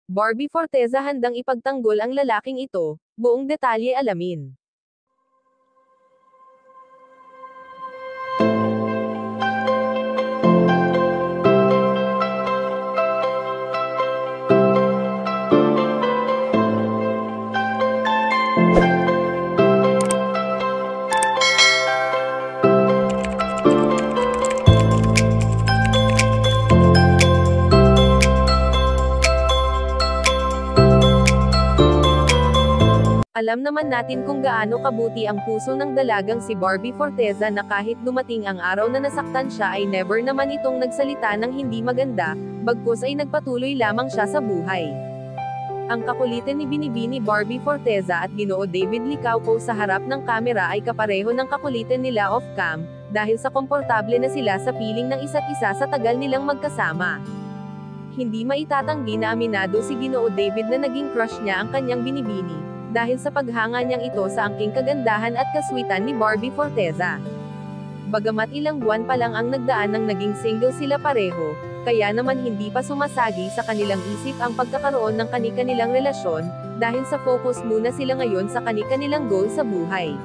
Barbie Forteza handang ipagtanggol ang lalaking ito, buong detalye alamin. Alam naman natin kung gaano kabuti ang puso ng dalagang si Barbie Forteza na kahit dumating ang araw na nasaktan siya ay never naman itong nagsalita ng hindi maganda, bagkus ay nagpatuloy lamang siya sa buhay. Ang kakulitan ni Binibini Barbie Forteza at Ginoo David Licauco sa harap ng kamera ay kapareho ng kakulitan nila off-cam, dahil sa komportable na sila sa piling ng isa't isa sa tagal nilang magkasama. Hindi maitatanggi na aminado si Ginoo David na naging crush niya ang kanyang Binibini, dahil sa paghanga niyang ito sa angking kagandahan at kaswitan ni Barbie Forteza. Bagamat ilang buwan pa lang ang nagdaan nang naging single sila pareho, kaya naman hindi pa sumasagi sa kanilang isip ang pagkakaroon ng kani-kanilang relasyon, dahil sa focus muna sila ngayon sa kani-kanilang goal sa buhay.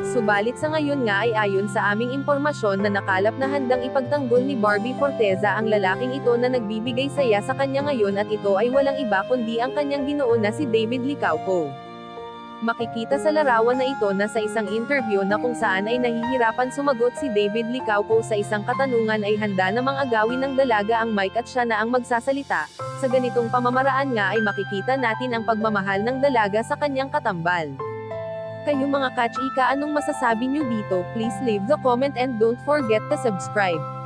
Subalit sa ngayon nga ay ayon sa aming impormasyon na nakalap na handang ipagtanggol ni Barbie Forteza ang lalaking ito na nagbibigay saya sa kanya ngayon at ito ay walang iba kundi ang kanyang Ginoo na si David Licauco. Makikita sa larawan na ito na sa isang interview na kung saan ay nahihirapan sumagot si David Licauco sa isang katanungan ay handa namang agawin ng dalaga ang mic at siya na ang magsasalita. Sa ganitong pamamaraan nga ay makikita natin ang pagmamahal ng dalaga sa kanyang katambal. Kayo mga kachika, anong masasabi nyo dito? Please leave the comment and don't forget to subscribe.